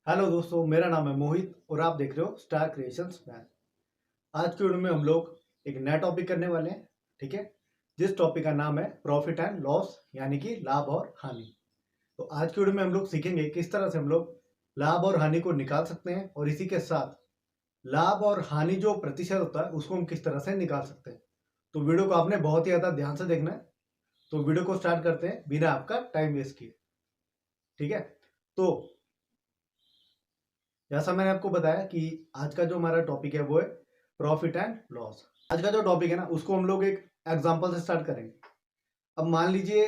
Hello दोस्तों, मेरा नाम है मोहित और आप देख रहे हो स्टार क्रिएशंस मैथ। आज की वीडियो में हम लोग एक नया टॉपिक करने वाले हैं। ठीक है, जिस टॉपिक का नाम है प्रॉफिट एंड लॉस, यानी कि लाभ और हानि। तो आज की वीडियो में हम लोग सीखेंगे किस तरह से हम लोग लाभ और हानि को निकाल सकते हैं, और इसी के साथ लाभ और हानि जो प्रतिशत होता है उसको हम किस तरह से निकाल सकते हैं। तो वीडियो को आपने बहुत ही ज़्यादा ध्यान से देखना है। तो वीडियो को स्टार्ट करते हैं बिना आपका टाइम वेस्ट किए। ठीक है, तो जैसा मैंने आपको बताया कि आज का जो हमारा टॉपिक है वो है प्रॉफिट एंड लॉस। आज का जो टॉपिक है ना, उसको हम लोग एक एग्जांपल से स्टार्ट करेंगे। अब मान लीजिए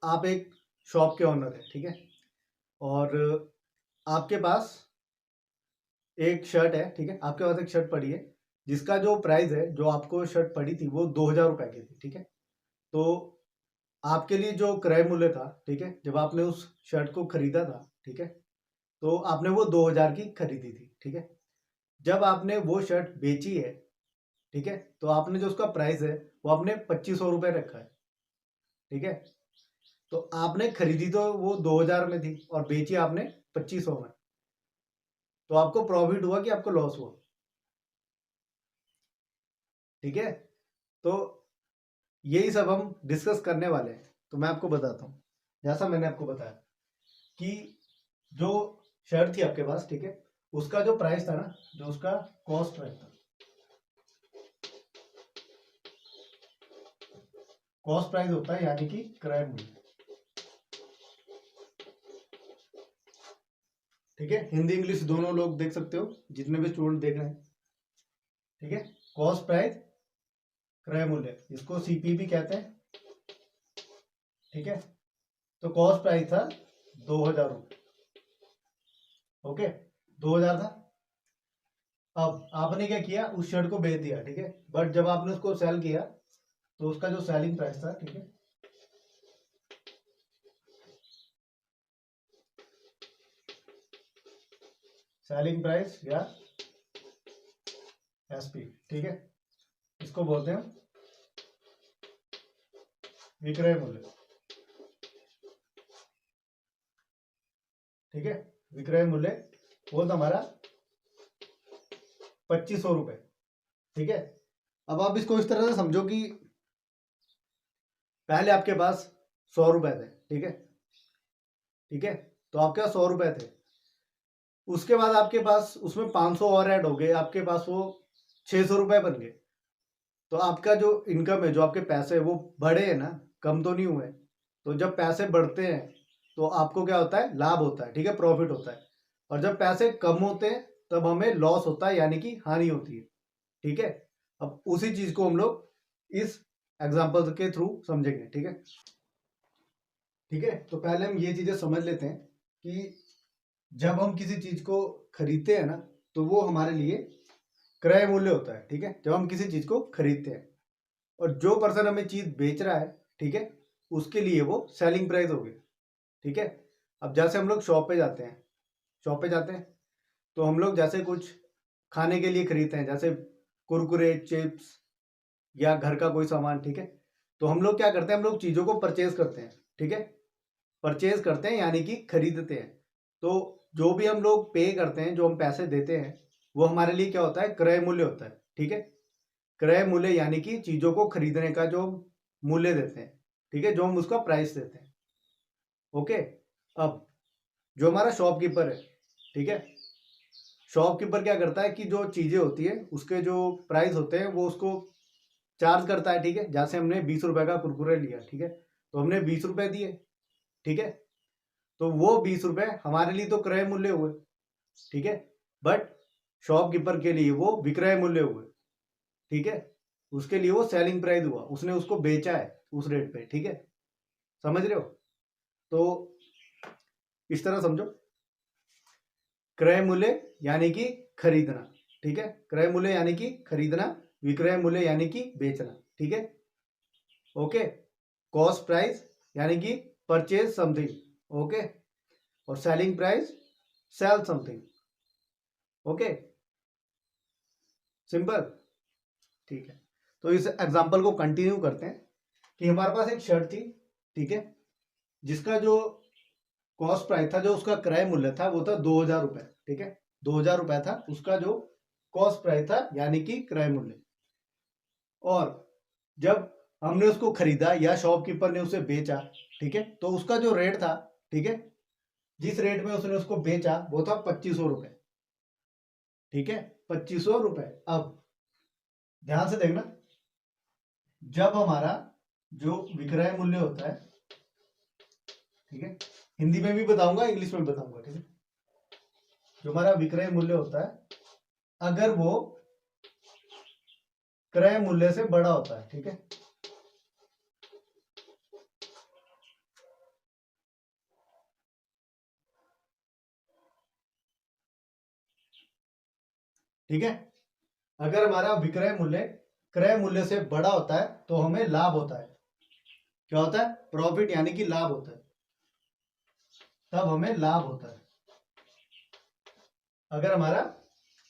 आप एक शॉप के ओनर है, ठीक है, और आपके पास एक शर्ट है। ठीक है, आपके पास एक शर्ट पड़ी है जिसका जो प्राइस है, जो आपको शर्ट पड़ी थी वो 2,000 रुपए की थी। ठीक है, तो आपके लिए जो क्रय मूल्य था, ठीक है, जब आपने उस शर्ट को खरीदा था, ठीक है, तो आपने वो 2,000 की खरीदी थी। ठीक है, जब आपने वो शर्ट बेची है, ठीक है, तो आपने जो उसका प्राइस है वो आपने 2,500 रुपए रखा है। ठीक है, तो आपने खरीदी तो वो 2,000 में थी और बेची आपने 2,500 में। तो आपको प्रॉफिट हुआ कि आपको लॉस हुआ? ठीक है, तो यही सब हम डिस्कस करने वाले हैं। तो मैं आपको बताता हूँ, जैसा मैंने आपको बताया कि जो शर्ट थी आपके पास, ठीक है, उसका जो प्राइस था ना, जो उसका कॉस्ट प्राइस था, कॉस्ट प्राइस होता है यानी कि क्रय मूल्य। ठीक है, हिंदी इंग्लिश दोनों लोग देख सकते हो, जितने भी स्टूडेंट देख रहे हैं। ठीक है, कॉस्ट प्राइस क्रय मूल्य, इसको सीपी भी कहते हैं। ठीक है, तो कॉस्ट प्राइस था 2,000 रुपये। ओके, 2,000 था। अब आपने क्या किया, उस शर्ट को बेच दिया। ठीक है, बट जब आपने उसको सेल किया तो उसका जो सेलिंग प्राइस था, ठीक है, सेलिंग प्राइस या एसपी, ठीक है, इसको बोलते हैं विक्रय मूल्य। ठीक है, विक्रय मूल्य वो था हमारा 2,500 रुपये। ठीक है, अब आप इसको इस तरह से समझो कि पहले आपके पास 100 रुपए थे। ठीक है, ठीक है, तो आपके पास 100 रुपए थे। उसके बाद आपके पास उसमें 500 और ऐड हो गए, आपके पास वो 600 रुपए बन गए। तो आपका जो इनकम है, जो आपके पैसे है, वो बढ़े हैं ना, कम तो नहीं हुए। तो जब पैसे बढ़ते हैं तो आपको क्या होता है, लाभ होता है। ठीक है, प्रॉफिट होता है। और जब पैसे कम होते हैं तब हमें लॉस होता है, यानी कि हानि होती है। ठीक है, अब उसी चीज को हम लोग इस एग्जाम्पल के थ्रू समझेंगे। ठीक है, ठीक है, तो पहले हम ये चीजें समझ लेते हैं कि जब हम किसी चीज को खरीदते हैं ना, तो वो हमारे लिए क्रय मूल्य होता है। ठीक है, जब हम किसी चीज को खरीदते हैं, और जो पर्सन हमें चीज बेच रहा है, ठीक है, उसके लिए वो सेलिंग प्राइस हो गई। ठीक है, अब जैसे हम लोग शॉप पे जाते हैं, शॉप पे जाते हैं तो हम लोग जैसे कुछ खाने के लिए खरीदते हैं, जैसे कुरकुरे, चिप्स या घर का कोई सामान। ठीक है, तो हम लोग क्या करते हैं, हम लोग चीजों को परचेज करते हैं। ठीक है, परचेज करते हैं यानी कि खरीदते हैं। तो जो भी हम लोग पे करते हैं, जो हम पैसे देते हैं, वो हमारे लिए क्या होता है, क्रय मूल्य होता है। ठीक है, क्रय मूल्य यानी कि चीजों को खरीदने का जो मूल्य देते हैं। ठीक है, जो हम उसका प्राइस देते हैं। ओके, अब जो हमारा शॉपकीपर है, ठीक है, शॉपकीपर क्या करता है कि जो चीजें होती है उसके जो प्राइस होते हैं वो उसको चार्ज करता है। ठीक है, जैसे हमने 20 रुपए का कुरकुरे लिया, ठीक है, तो हमने 20 रुपए दिए। ठीक है, तो वो 20 रुपए हमारे लिए तो क्रय मूल्य हुए। ठीक है, बट शॉपकीपर के लिए वो विक्रय मूल्य हुए। ठीक है, उसके लिए वो सेलिंग प्राइस हुआ, उसने उसको बेचा है उस रेट पे। ठीक है, समझ रहे हो? तो इस तरह समझो, क्रय मूल्य यानी कि खरीदना। ठीक है, क्रय मूल्य यानी कि खरीदना, विक्रय मूल्य यानी कि बेचना। ठीक है, ओके, कॉस्ट प्राइस यानी कि परचेज समथिंग। ओके, और selling price sell something. Okay, simple. ठीक है, तो इस एग्जांपल को कंटिन्यू करते हैं कि हमारे पास एक शर्ट थी, ठीक है, जिसका जो कॉस्ट प्राइस था, जो उसका क्रय मूल्य था वो था 2000 रुपए, ठीक है, 2000 रुपए था उसका जो कॉस्ट प्राइस था, यानी कि क्रय मूल्य। और जब हमने उसको खरीदा या शॉपकीपर ने उसे बेचा, ठीक है, तो उसका जो रेट था, ठीक है, जिस रेट में उसने उसको बेचा वो था 2500 रुपए, ठीक है, 2500 रुपए। अब ध्यान से देखना, जब हमारा जो विक्रय मूल्य होता है, ठीक है, हिंदी में भी बताऊंगा, इंग्लिश में भी बताऊंगा, ठीक है, जो हमारा विक्रय मूल्य होता है, अगर वो क्रय मूल्य से बड़ा होता है, ठीक है, ठीक है, अगर हमारा विक्रय मूल्य क्रय मूल्य से बड़ा होता है तो हमें लाभ होता है। क्या होता है? प्रॉफिट, यानी कि लाभ होता है, तब हमें लाभ होता है अगर हमारा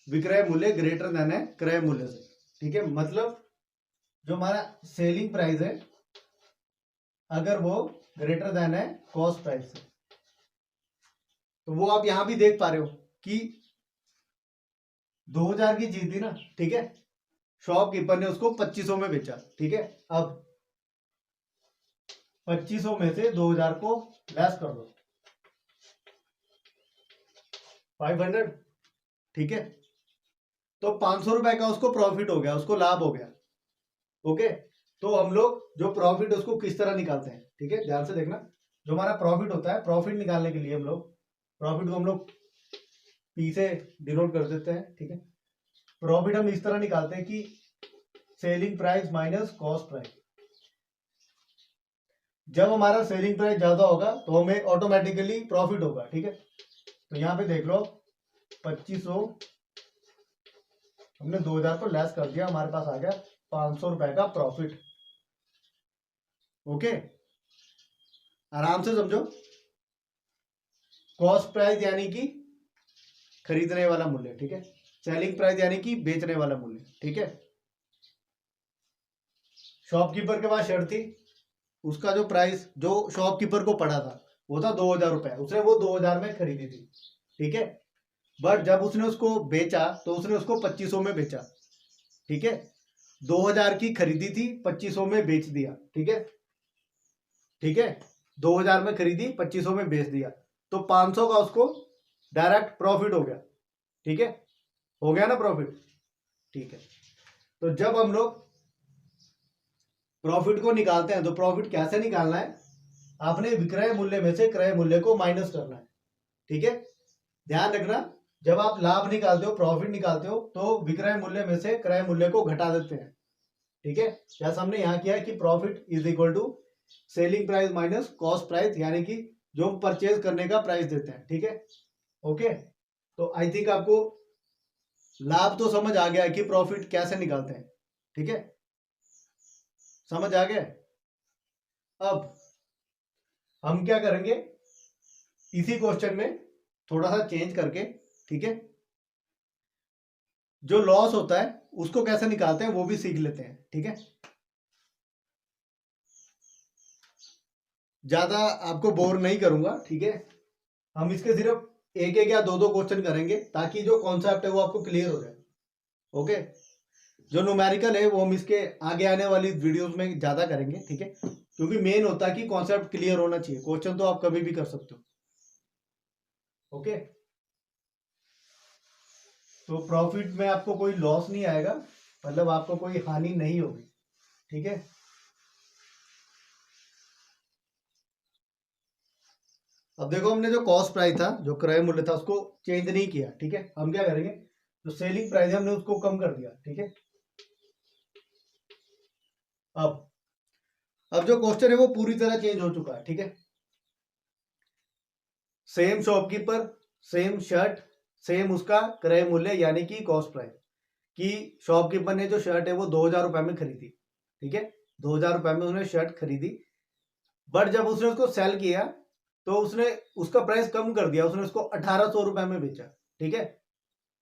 विक्रय मूल्य ग्रेटर देन है क्रय मूल्य से, ठीक है, मतलब जो हमारा सेलिंग प्राइस है अगर वो ग्रेटर देन है कॉस्ट प्राइस से, तो वो आप यहां भी देख पा रहे हो कि 2000 की चीज थी ना, ठीक है, शॉपकीपर ने उसको 2500 में बेचा, ठीक है। अब 2500 में से 2000 को लेस कर दो, 500, ठीक है, तो 500 रुपए का उसको प्रॉफिट हो गया, उसको लाभ हो गया। ओके, तो हम लोग जो प्रॉफिट उसको किस तरह निकालते हैं, ठीक है, ध्यान से देखना, जो हमारा प्रॉफिट होता है, प्रॉफिट निकालने के लिए हम लोग प्रॉफिट को हम लोग पी से डिनोट कर देते हैं, ठीक है। प्रॉफिट हम इस तरह निकालते हैं कि selling price minus cost price. जब हमारा सेलिंग प्राइस ज्यादा होगा तो हमें ऑटोमेटिकली प्रॉफिट होगा, ठीक है। तो यहां पे देख लो, 2500 हमने 2000 को लेस कर दिया, हमारे पास आ गया 500 रुपए का प्रॉफिट। ओके, आराम से समझो, कॉस्ट प्राइस यानी कि खरीदने वाला मूल्य, ठीक है, सेलिंग प्राइस यानी कि बेचने वाला मूल्य, ठीक है। शॉपकीपर के पास शर्ट थी, उसका जो प्राइस जो शॉपकीपर को पड़ा था वो था 2000 रुपए, उसने वो 2000 में खरीदी थी, ठीक है। बट जब उसने उसको बेचा तो उसने उसको 2500 में बेचा, ठीक है, 2000 की खरीदी थी, 2500 में बेच दिया, ठीक है, ठीक है, 2000 में खरीदी, 2500 में बेच दिया, तो 500 का उसको डायरेक्ट प्रॉफिट हो गया, ठीक है, हो गया ना प्रॉफिट, ठीक है। तो जब हम लोग प्रॉफिट को निकालते हैं तो प्रॉफिट कैसे निकालना है, आपने विक्रय मूल्य में से क्रय मूल्य को माइनस करना है, ठीक है। ध्यान रखना, जब आप लाभ निकालते हो, प्रॉफिट निकालते हो, तो विक्रय मूल्य में से क्रय मूल्य को घटा देते हैं, ठीक है। जैसा हमने यहां किया है कि profit is equal to selling price minus cost price, यानी कि जो हम परचेज करने का प्राइस देते हैं, ठीक है। ओके, तो आई थिंक आपको लाभ तो समझ आ गया कि प्रॉफिट कैसे निकालते हैं, ठीक है, समझ आ गया। अब हम क्या करेंगे, इसी क्वेश्चन में थोड़ा सा चेंज करके, ठीक है, जो लॉस होता है उसको कैसे निकालते हैं वो भी सीख लेते हैं, ठीक है। ज्यादा आपको बोर नहीं करूंगा, ठीक है, हम इसके सिर्फ एक एक या दो दो क्वेश्चन करेंगे ताकि जो कॉन्सेप्ट है वो आपको क्लियर हो जाए। ओके, जो न्यूमेरिकल है वो हम इसके आगे आने वाली वीडियोस में ज्यादा करेंगे, ठीक है, क्योंकि मेन होता है कि कॉन्सेप्ट क्लियर होना चाहिए, क्वेश्चन तो आप कभी भी कर सकते हो। ओके, तो प्रॉफिट में आपको कोई लॉस नहीं आएगा, मतलब आपको कोई हानि नहीं होगी, ठीक है। अब देखो, हमने जो कॉस्ट प्राइस था, जो क्रय मूल्य था, उसको चेंज नहीं किया, ठीक है। हम क्या करेंगे, जो सेलिंग प्राइस है हमने उसको कम कर दिया, ठीक है। अब जो क्वेश्चन है वो पूरी तरह चेंज हो चुका है, ठीक है। Same shopkeeper, same shirt, same उसका क्रय मूल्य यानी कि कॉस्ट प्राइस, कि शॉपकीपर ने जो शर्ट है वो 2000 रुपए में खरीदी, ठीक है, 2000 रुपए में उसने शर्ट खरीदी, बट जब उसने उसको सेल किया तो उसने उसका प्राइस कम कर दिया, उसने उसको 1800 रुपए में बेचा, ठीक है,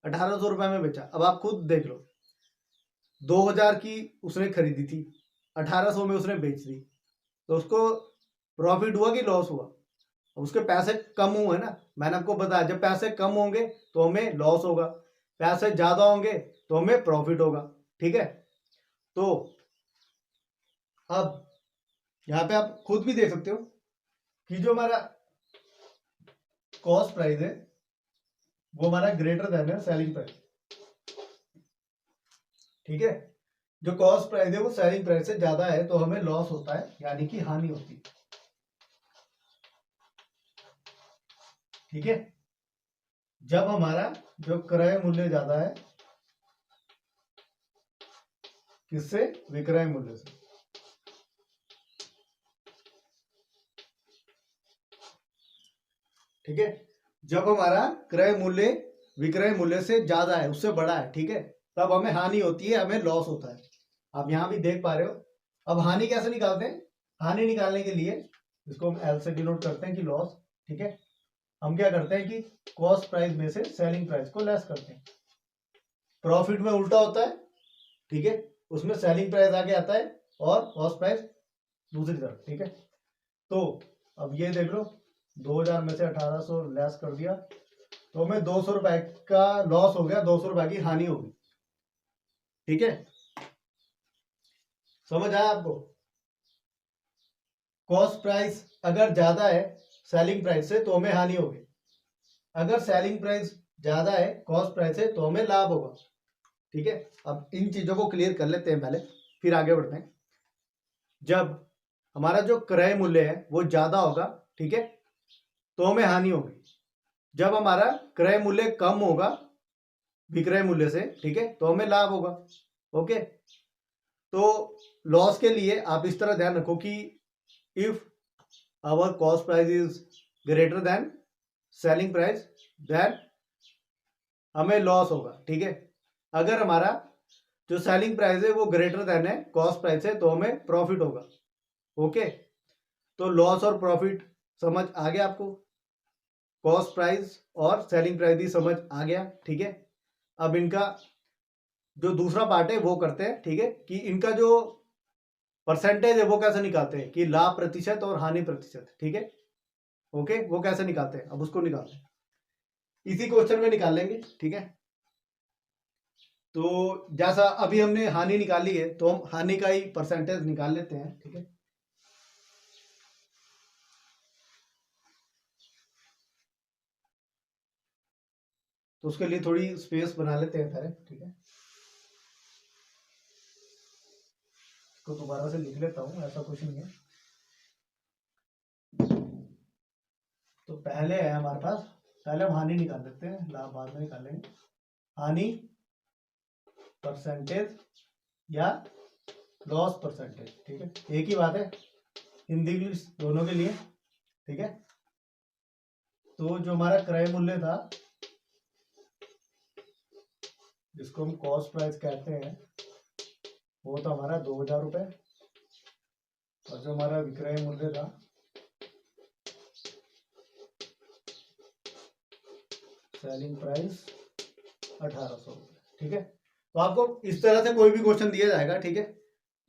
1800 रुपए में बेचा। अब आप खुद देख लो, 2000 की उसने खरीदी थी, 1800 में उसने बेच दी, तो उसको प्रॉफिट हुआ कि लॉस हुआ? उसके पैसे कम हुए ना, मैंने आपको बताया जब पैसे कम होंगे तो हमें लॉस होगा, पैसे ज्यादा होंगे तो हमें प्रॉफिट होगा। ठीक है, तो अब यहाँ पे आप खुद भी देख सकते हो कि जो हमारा कॉस्ट प्राइस है वो हमारा ग्रेटर देन है सेलिंग प्राइस। ठीक है, जो कॉस्ट प्राइस है वो सेलिंग प्राइस से ज्यादा है तो हमें लॉस होता है, यानी कि हानि होती है। ठीक है, जब हमारा जो क्रय मूल्य ज्यादा है किससे, विक्रय मूल्य से। ठीक है, जब हमारा क्रय मूल्य विक्रय मूल्य से ज्यादा है, उससे बड़ा है, ठीक है, तब हमें हानि होती है, हमें लॉस होता है। आप यहां भी देख पा रहे हो। अब हानि कैसे निकालते हैं, हानि निकालने के लिए इसको हम एल से डिनोट करते हैं कि लॉस। ठीक है, हम क्या करते हैं कि कॉस्ट प्राइस में से सेलिंग प्राइस को लेस करते हैं। प्रॉफिट में उल्टा होता है। ठीक है, उसमें सेलिंग प्राइस आगे आता है और कॉस्ट प्राइस दूसरी तरफ। ठीक है, तो अब ये देख लो 2000 में से 1800 लेस कर दिया तो हमें 200 रुपए का लॉस हो गया, 200 रुपए की हानि होगी। ठीक है, समझ आया आपको। कॉस्ट प्राइस अगर ज्यादा है सेलिंग प्राइस से तो हमें हानि होगी, अगर सेलिंग प्राइस ज्यादा है कॉस्ट प्राइस से तो हमें लाभ होगा। ठीक है, अब इन चीजों को क्लियर कर लेते हैं पहले, फिर आगे बढ़ते हैं। जब हमारा जो क्रय मूल्य है वो ज्यादा होगा, ठीक है, तो हमें हानि होगी। जब हमारा क्रय मूल्य कम होगा विक्रय मूल्य से, ठीक है, तो हमें लाभ होगा। ओके, तो लॉस के लिए आप इस तरह ध्यान रखो कि if our cost price is greater than selling price then हमें लॉस होगा। ठीक है, अगर हमारा जो सेलिंग प्राइस है वो ग्रेटर देन है कॉस्ट प्राइस है तो हमें प्रॉफिट होगा। ओके, तो लॉस और प्रॉफिट समझ आ गया आपको, कॉस्ट प्राइस और सेलिंग प्राइस भी समझ आ गया। ठीक है, अब इनका जो दूसरा पार्ट है वो करते हैं। ठीक है, कि इनका जो परसेंटेज है वो कैसे निकालते हैं, कि लाभ प्रतिशत और हानि प्रतिशत। ठीक है, ओके, वो कैसे निकालते हैं, अब उसको निकालते हैं, इसी क्वेश्चन में निकाल लेंगे। ठीक है, तो जैसा अभी हमने हानि निकाली है तो हम हानि का ही परसेंटेज निकाल लेते हैं। ठीक है, तो उसके लिए थोड़ी स्पेस बना लेते हैं पहले। ठीक है, इसको दोबारा से लिख लेता हूं, ऐसा कुछ नहीं है। तो पहले है हमारे पास, पहले हम हानि निकाल लेते हैं, लाभ बाद में निकालेंगे। हानि परसेंटेज या लॉस परसेंटेज। ठीक है, एक ही बात है, हिंदी इंग्लिश दोनों के लिए। ठीक है, तो जो हमारा क्रय मूल्य था जिसको हम कॉस्ट प्राइस कहते हैं वो था हमारा 2000 रुपए, और जो हमारा विक्रय मूल्य था सेलिंग प्राइस 1800 रुपए। ठीक है, तो आपको इस तरह से कोई भी क्वेश्चन दिया जाएगा। ठीक है,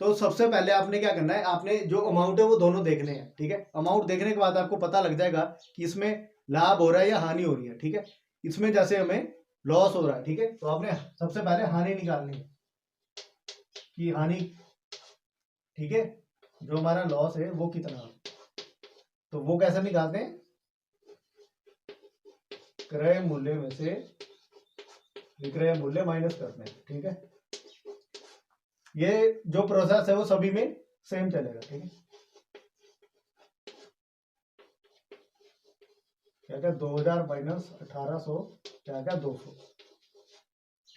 तो सबसे पहले आपने क्या करना है, आपने जो अमाउंट है वो दोनों देखने हैं। ठीक है, अमाउंट देखने के बाद आपको पता लग जाएगा कि इसमें लाभ हो रहा है या हानि हो रही है। ठीक है, इसमें जैसे हमें लॉस हो रहा है, ठीक है, तो आपने सबसे पहले हानि निकालनी है कि हानि, ठीक है, जो हमारा लॉस है वो कितना, तो वो कैसे निकालते हैं, क्रय मूल्य में से विक्रय मूल्य माइनस करते हैं। ठीक है, ये जो प्रोसेस है वो सभी में सेम चलेगा। ठीक है, क्या क्या 2000 माइनस 1800 क्या क्या 200।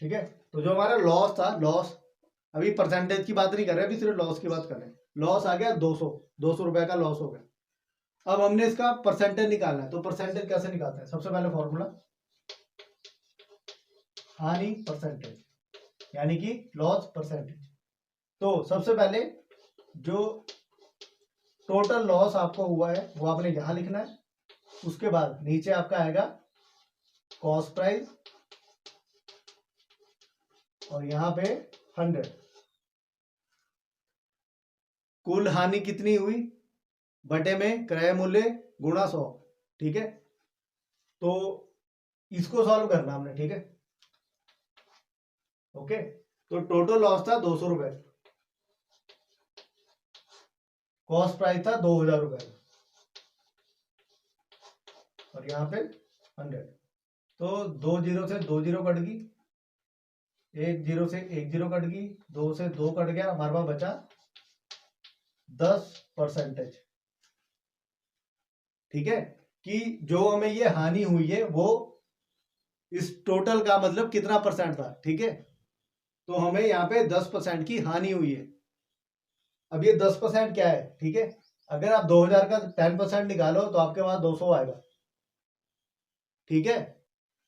ठीक है, तो जो हमारा लॉस था, लॉस अभी परसेंटेज की बात नहीं कर रहे, अभी सिर्फ लॉस की बात कर रहे हैं। लॉस आ गया 200 रुपए का लॉस हो गया। अब हमने इसका परसेंटेज निकालना है, तो परसेंटेज कैसे निकालते हैं, सबसे पहले फॉर्मूला हानि परसेंटेज यानी कि लॉस परसेंटेज। तो सबसे पहले जो टोटल लॉस आपको हुआ है वो आपने यहां लिखना है, उसके बाद नीचे आपका आएगा कॉस्ट प्राइस और यहां पे 100। कुल हानि कितनी हुई बटे में क्रय मूल्य गुणा 100, ठीक है, तो इसको सॉल्व करना हमने, ठीक है। ओके, तो टोटल लॉस था 200 रुपए, कॉस्ट प्राइस था 2000 रुपए, और यहाँ पे 100। तो 2 जीरो से 2 जीरो कट गई, 1 जीरो से 1 जीरो कट गई, 2 से 2 कट गया, हमारे पास बचा 10%। ठीक है, कि जो हमें ये हानि हुई है वो इस टोटल का मतलब कितना परसेंट था, ठीक है। तो हमें यहाँ पे 10% की हानि हुई है। अब ये 10% क्या है, ठीक है, अगर आप 2000 का 10% निकालो तो आपके पास 200 आएगा, ठीक है।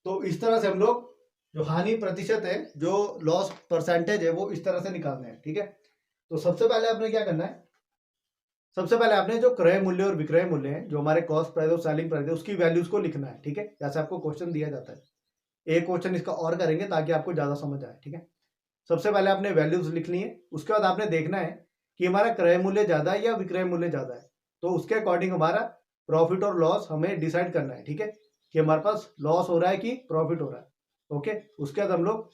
तो इस तरह से हम लोग जो हानि प्रतिशत है, जो लॉस परसेंटेज है, वो इस तरह से निकालना है, ठीक है। तो सबसे पहले आपने क्या करना है, सबसे पहले आपने जो क्रय मूल्य और विक्रय मूल्य है, जो हमारे कॉस्ट प्राइस और सेलिंग प्राइस है, उसकी वैल्यूज को लिखना है, ठीक है, जैसे आपको क्वेश्चन दिया जाता है। एक क्वेश्चन इसका और करेंगे ताकि आपको ज्यादा समझ आए, ठीक है। सबसे पहले आपने वैल्यूज लिख ली है, उसके बाद आपने देखना है कि हमारा क्रय मूल्य ज्यादा है या विक्रय मूल्य ज्यादा है। तो उसके अकॉर्डिंग हमारा प्रॉफिट और लॉस हमें डिसाइड करना है, ठीक है, कि हमारे पास लॉस हो रहा है कि प्रॉफिट हो रहा है। ओके, उसके बाद हम लोग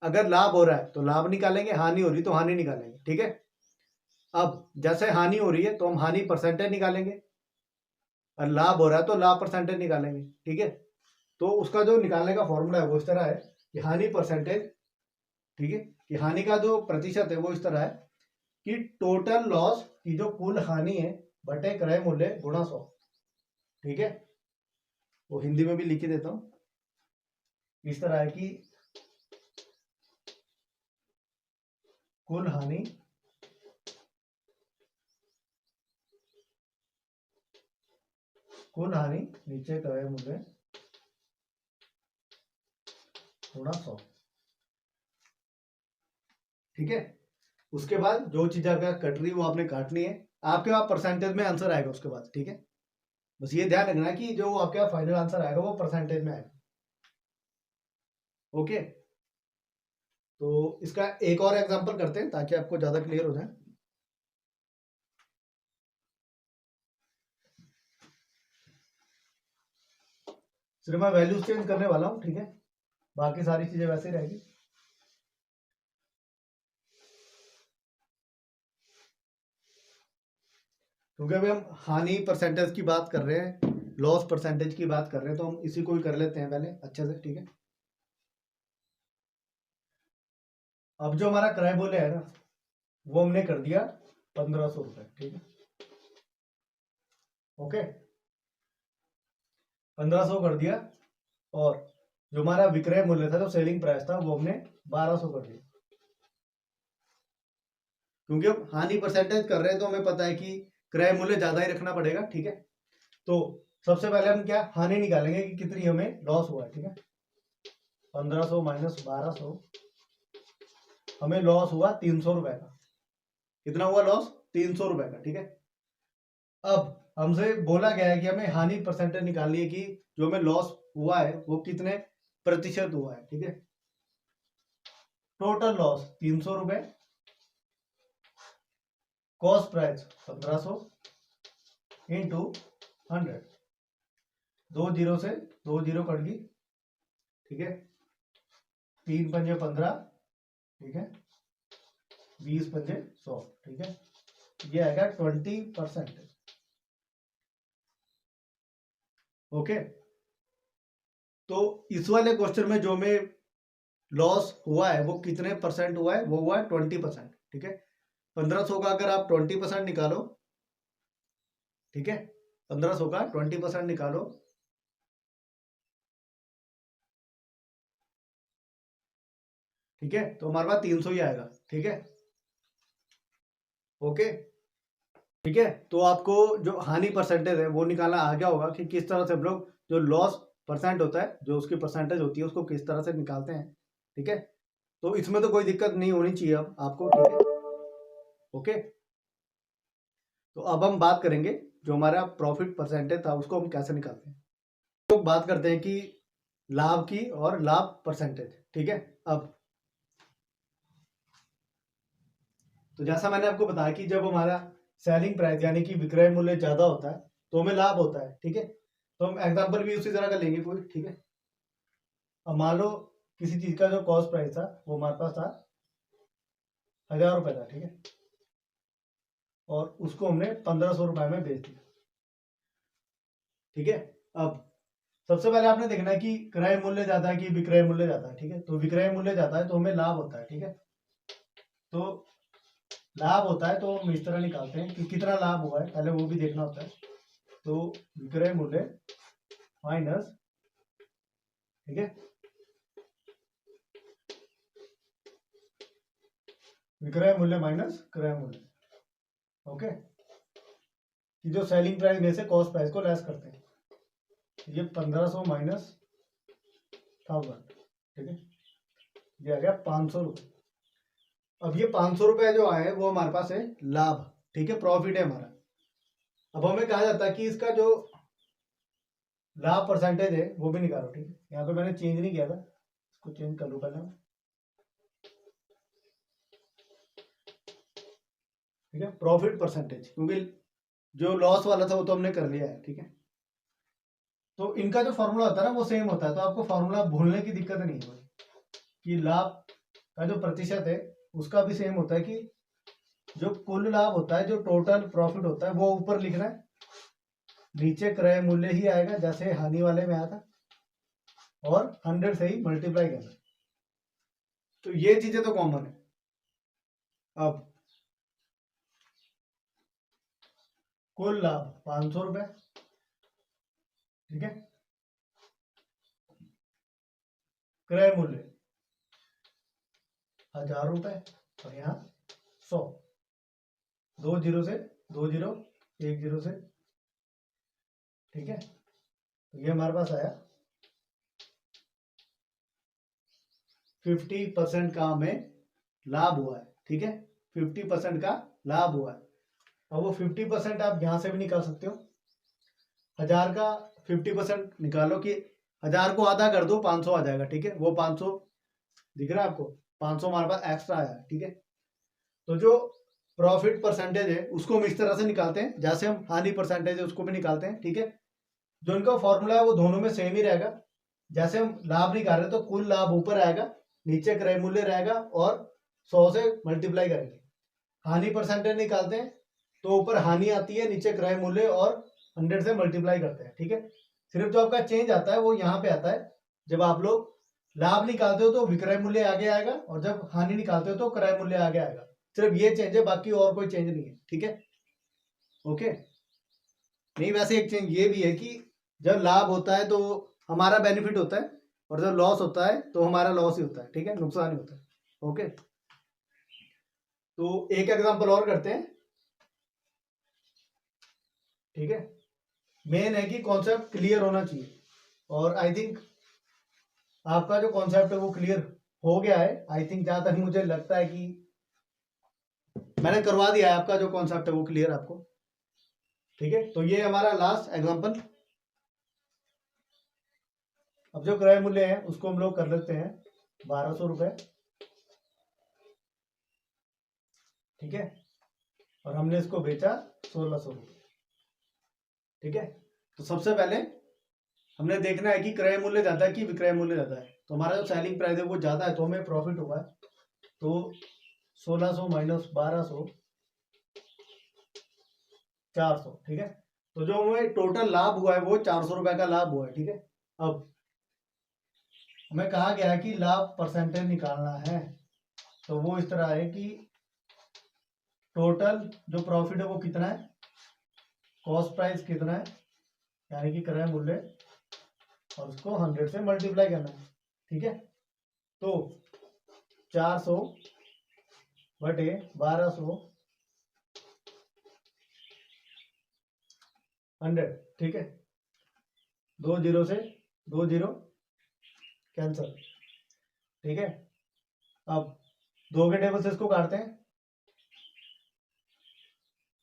अगर लाभ हो रहा है तो लाभ निकालेंगे, हानि हो रही तो हानि निकालेंगे, ठीक है। अब जैसे हानि हो रही है तो हम हानि परसेंटेज निकालेंगे, और लाभ हो रहा है तो लाभ परसेंटेज निकालेंगे, ठीक है। तो उसका जो निकालने का फॉर्मूला है वो इस तरह है कि हानि परसेंटेज, ठीक है, कि हानि का जो प्रतिशत है वो इस तरह है कि टोटल लॉस की जो कुल हानि है बटे क्रय मूल्य गुणा 100, ठीक है। वो हिंदी में भी लिख के देता हूं, इस तरह है कि कुल हानि नीचे क्रय मूल्य गुणा 100, ठीक है। उसके बाद जो चीज आपका कट रही है वो आपने काटनी है, आपके पास परसेंटेज में आंसर आएगा उसके बाद, ठीक है। बस ये ध्यान रखना कि जो आपके पास फाइनल आंसर आएगा वो परसेंटेज में आएगा। ओके, तो इसका एक और एग्जांपल करते हैं ताकि आपको ज्यादा क्लियर हो जाए। सिर्फ मैं वैल्यूज चेंज करने वाला हूं, ठीक है, बाकी सारी चीजें वैसे ही रहेगी। क्योंकि अभी हम हानि परसेंटेज की बात कर रहे हैं, लॉस परसेंटेज की बात कर रहे हैं, तो हम इसी को ही कर लेते हैं पहले अच्छे से, ठीक है। अब जो हमारा क्रय मूल्य है ना, वो हमने कर दिया 1500 रुपए, ठीक है। ओके, 1500 कर दिया, और जो हमारा विक्रय मूल्य था, जो सेलिंग प्राइस था, वो हमने 1200 कर दिया। क्योंकि हम हानि परसेंटेज कर रहे हैं तो हमें पता है कि क्रय मूल्य ज्यादा ही रखना पड़ेगा, ठीक है। तो सबसे पहले हम क्या हानि निकालेंगे कि कितनी हमें लॉस हुआ है, ठीक है। 1500 माइनस 1200, हमें लॉस हुआ 300 रुपए का। कितना हुआ लॉस? 300 रुपए का, ठीक है। अब हमसे बोला गया है कि हमें हानि परसेंटेज निकालनी है कि जो हमें लॉस हुआ है वो कितने प्रतिशत हुआ है, ठीक है। टोटल लॉस 300 रुपए, कॉस्ट प्राइस 1500 इंटू 100, 2 जीरो से 2 जीरो कट गई, ठीक है, 3 पंजे 15, ठीक है, 20 पंजे 100, ठीक है। ये आएगा 20%। ओके, तो इस वाले क्वेश्चन में जो हमें लॉस हुआ है वो कितने परसेंट हुआ है, वो हुआ है 20%, ठीक है। 1500 का अगर आप 20% निकालो, ठीक है, 1500 का 20% निकालो, ठीक है, तो हमारे पास 300 ही आएगा, ठीक है। ओके, ठीक है, तो आपको जो हानि परसेंटेज है वो निकालना आ गया होगा कि किस तरह से हम लोग जो लॉस परसेंट होता है, जो उसकी परसेंटेज होती है, उसको किस तरह से निकालते हैं, ठीक है। तो इसमें तो कोई दिक्कत नहीं होनी चाहिए अब आपको, ठीक है। ओके, तो अब हम बात करेंगे जो हमारा प्रॉफिट परसेंटेज था उसको हम कैसे निकालते हैं। तो बात करते हैं कि लाभ की और लाभ परसेंटेज, ठीक है। अब तो जैसा मैंने आपको बताया कि जब हमारा सेलिंग प्राइस यानी कि विक्रय मूल्य ज्यादा होता है तो हमें लाभ होता है, ठीक है। तो हम एग्जाम्पल भी उसी तरह का लेंगे कोई, ठीक है। अब मान लो किसी चीज का जो कॉस्ट प्राइस था वो हमारे पास था 1000 रुपये था, ठीक है, और उसको हमने 1500 रुपये में बेच दिया, ठीक है। अब सबसे पहले आपने देखना है कि क्रय मूल्य ज्यादा है कि विक्रय मूल्य ज्यादा है, ठीक है। तो विक्रय मूल्य ज्यादा है तो हमें लाभ होता है, ठीक है। तो लाभ होता है तो हम इस तरह निकालते हैं कि कितना लाभ हुआ है, पहले वो भी देखना होता है। तो विक्रय मूल्य माइनस, ठीक है, विक्रय मूल्य माइनस क्रय मूल्य, ओके। कि जो सेलिंग प्राइस में से कॉस्ट प्राइस को लेस करते हैं, ये 1500 माइनस 1000, ठीक है, ये आ गया 500 रुपये। अब ये 500 रुपये जो आए वो हमारे पास है लाभ, ठीक है, प्रॉफिट है हमारा। अब हमें कहा जाता है कि इसका जो लाभ परसेंटेज है वो भी निकालो, ठीक है। यहाँ पे मैंने चेंज नहीं किया था, इसको चेंज कर लूँ पहले, ठीक है, प्रॉफिट परसेंटेज, क्योंकि जो लॉस वाला था वो तो हमने कर लिया है, ठीक है। तो इनका जो फॉर्मूला होता है ना वो सेम होता है, तो आपको फॉर्मूला भूलने की दिक्कत नहीं है कि लाभ का जो प्रतिशत है उसका भी सेम होता है कि जो कुल लाभ होता है, जो टोटल प्रॉफिट होता है वो ऊपर लिखना है, नीचे क्रय मूल्य ही आएगा जैसे हानि वाले में आया था, और 100 से ही मल्टीप्लाई करना। तो ये चीजें तो कॉमन है। अब कुल लाभ 500 रुपये, ठीक है, क्रय मूल्य 1000 रुपये, और यहाँ 100, 2 जीरो से 2 जीरो 1 जीरो से, ठीक है। तो ये हमारे पास आया 50% का हमें लाभ हुआ है, ठीक है, 50% का लाभ हुआ है। अब वो 50% आप यहां से भी निकाल सकते हो, 1000 का 50% निकालो कि 1000 को आधा कर दो, 500 आ जाएगा, ठीक है। वो 500 दिख रहा है आपको, 500 हमारे पास एक्स्ट्रा आया, ठीक है। तो जो प्रॉफिट परसेंटेज है उसको हम इस तरह से निकालते हैं जैसे हम हानि परसेंटेज है उसको भी निकालते हैं, ठीक है। जो इनका फॉर्मूला है वो दोनों में सेम ही रहेगा। जैसे हम लाभ निकाल रहे हैं तो कुल लाभ ऊपर आएगा, नीचे क्रय मूल्य रहेगा, और 100 से मल्टीप्लाई करेंगे। हानि परसेंटेज निकालते हैं तो ऊपर हानि आती है, नीचे क्रय मूल्य, और 100 से मल्टीप्लाई करते हैं, ठीक है। सिर्फ जो आपका चेंज आता है वो यहाँ पे आता है, जब आप लोग लाभ निकालते हो तो विक्रय मूल्य आगे आएगा, और जब हानि निकालते हो तो क्रय मूल्य आगे आएगा। सिर्फ ये चेंज है, बाकी और कोई चेंज नहीं है, ठीक है, ओके। नहीं, वैसे एक चेंज ये भी है कि जब लाभ होता है तो हमारा बेनिफिट होता है, और जब लॉस होता है तो हमारा लॉस ही होता है, ठीक है, नुकसान ही होता है, ओके। तो एक एग्जांपल और करते हैं, ठीक है। मेन है कि कॉन्सेप्ट क्लियर होना चाहिए, और आई थिंक आपका जो कॉन्सेप्ट है वो क्लियर हो गया है। आई थिंक जहां तक मुझे लगता है कि मैंने करवा दिया है, आपका जो कॉन्सेप्ट है वो क्लियर आपको, ठीक है। तो ये हमारा लास्ट एग्जांपल। अब जो क्रय मूल्य है उसको हम लोग कर लेते हैं 1200 रुपये, ठीक है, और हमने इसको बेचा 1600 रुपये, ठीक है। तो सबसे पहले हमने देखना है कि क्रय मूल्य ज्यादा है कि विक्रय मूल्य ज्यादा है। तो हमारा जो सेलिंग प्राइस है वो ज्यादा है तो हमें प्रॉफिट हुआ है, तो 1600 माइनस 1200, 400, ठीक है। तो जो हमें टोटल लाभ हुआ है वो 400 रुपए का लाभ हुआ है, ठीक है। अब हमें कहा गया है कि लाभ परसेंटेज निकालना है, तो वो इस तरह है कि टोटल जो प्रॉफिट है वो कितना है, कॉस्ट प्राइस कितना है, यानी कि क्रय मूल्य, और उसको 100 से मल्टीप्लाई करना है, ठीक है। तो 400 बटे 1200 100, ठीक है, 2 जीरो से 2 जीरो कैंसल, ठीक है। अब 2 के टेबल से इसको काटते हैं,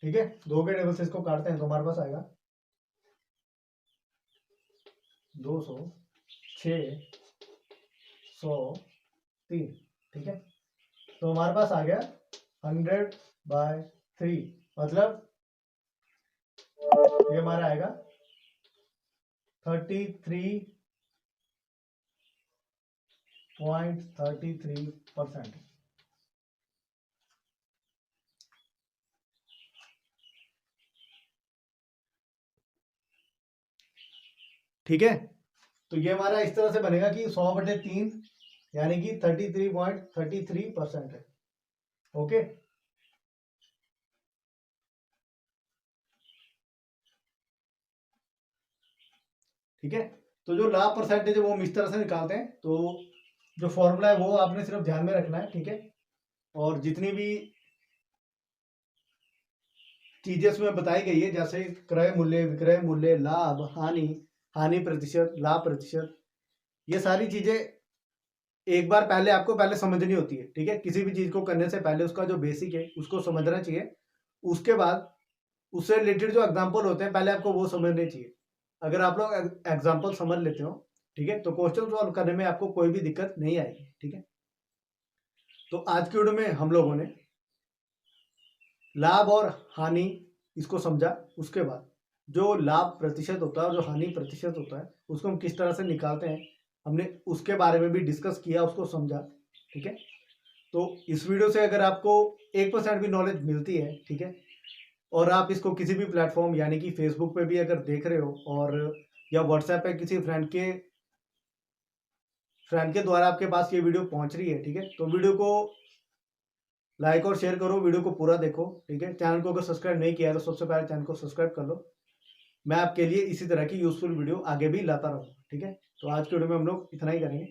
ठीक है, 2 के टेबल से इसको काटते हैं तो हमारे पास आएगा 200, 6, 100, 3, ठीक है। तो हमारे पास आ गया 100/3, मतलब ये हमारा आएगा 33.33%। ठीक है, तो ये हमारा इस तरह से बनेगा कि 100/3 यानी कि 33.33% है। ओके, ठीक है, तो जो लाभ परसेंटेज है वो हम इस तरह से निकालते हैं। तो जो फॉर्मूला है वो आपने सिर्फ ध्यान में रखना है, ठीक है। और जितनी भी चीजें इसमें बताई गई है, जैसे क्रय मूल्य, विक्रय मूल्य, लाभ, हानि, हानि प्रतिशत, लाभ प्रतिशत, ये सारी चीजें एक बार पहले आपको पहले समझनी होती है, ठीक है। किसी भी चीज को करने से पहले उसका जो बेसिक है उसको समझना चाहिए। उसके बाद उससे रिलेटेड जो एग्जाम्पल होते हैं पहले आपको वो समझने चाहिए। अगर आप लोग एग्जाम्पल समझ लेते हो, ठीक है, तो क्वेश्चन सॉल्व करने में आपको कोई भी दिक्कत नहीं आएगी, ठीक है। तो आज की वीडियो में हम लोगों ने लाभ और हानि इसको समझा। उसके बाद जो लाभ प्रतिशत होता है और जो हानि प्रतिशत होता है उसको हम किस तरह से निकालते हैं, हमने उसके बारे में भी डिस्कस किया, उसको समझा, ठीक है। तो इस वीडियो से अगर आपको 1% भी नॉलेज मिलती है, ठीक है, और आप इसको किसी भी प्लेटफॉर्म यानी कि फेसबुक पे भी अगर देख रहे हो और या व्हाट्सएप पे किसी फ्रेंड के द्वारा आपके पास ये वीडियो पहुंच रही है, ठीक है, तो वीडियो को लाइक और शेयर करो, वीडियो को पूरा देखो, ठीक है। चैनल को अगर सब्सक्राइब नहीं किया है तो सबसे पहले चैनल को सब्सक्राइब कर लो। मैं आपके लिए इसी तरह की यूजफुल वीडियो आगे भी लाता रहूँगा, ठीक है। तो आज के वीडियो में हम लोग इतना ही करेंगे।